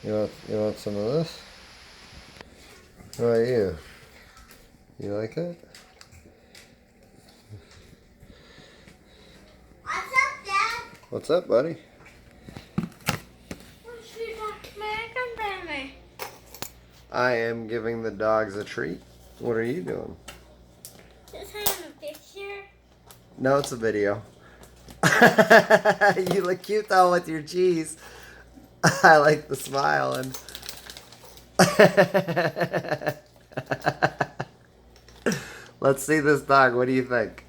You want some of this? How about you? You like it? What's up, Dad? What's up, buddy? I am giving the dogs a treat. What are you doing? Just having a picture. No, it's a video. You look cute though with your cheese. I like the smile and let's see this dog. What do you think?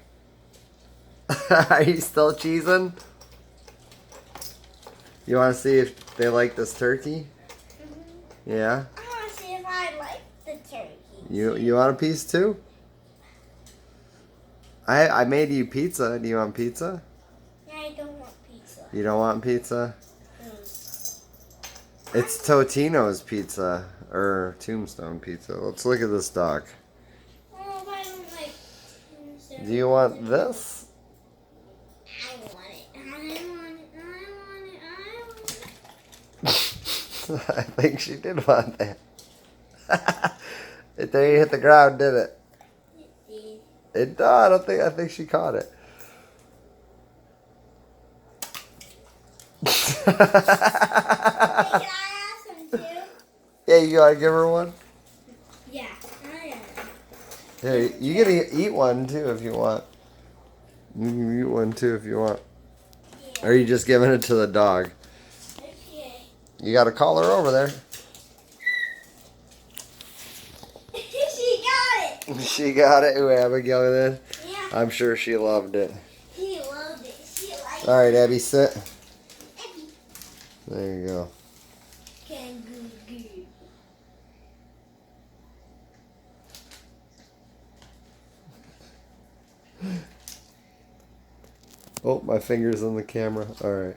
Are you still cheesing? You want to see if they like this turkey? Mm-hmm. Yeah? I want to see if I like the turkey. You want a piece too? I made you pizza. Do you want pizza? Yeah, I don't want pizza. You don't want pizza? Mm. It's Totino's pizza or Tombstone pizza. Let's look at this dog. Oh, but I don't like Do you want this? I want it. I want it. I want it. I want it. I think she did want that. There you hit the ground, did it? It No, I think she caught it. Hey, can I have some too? Yeah, you gotta give her one? Yeah, I am. Here, you can eat one too if you want. You can eat one too if you want. Or are you just giving it to the dog? Okay. You gotta call her over there. She got it. She got it. Ooh, Abigail did. Yeah, I'm sure she loved it. he loved it. She liked it. All right, Abby, sit. Abby. There you go. Kangaroo. Oh, my finger's on the camera. All right.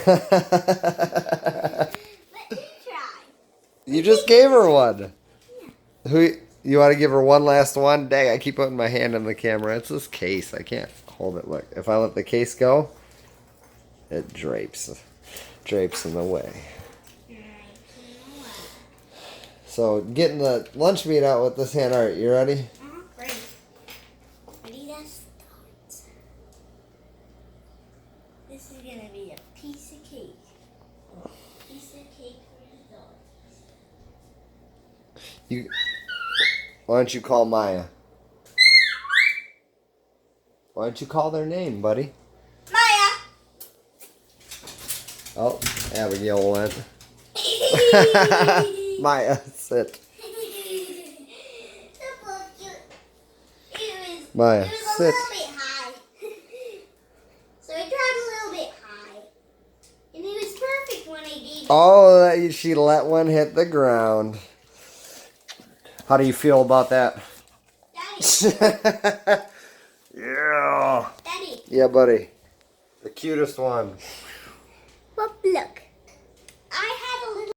Let me try. You just gave her one. Who you want to give her one last one? Dang, I keep putting my hand on the camera. It's this case. I can't hold it. Look, if I let the case go, it drapes in the way. So getting the lunch meat out with this hand. All right, you ready? Great. Ready to start. This is gonna be a piece of cake. Piece of cake for the dog. Why don't you call Maya? Why don't you call their name, buddy? Maya. Oh, Abigail went. Maya, sit. Maya, it was sit. a little bit high. So I tried a little bit high. And it was perfect when I gave it. Oh, she let one hit the ground. How do you feel about that? Daddy, Yeah. Daddy. Yeah, buddy. The cutest one. Well, look.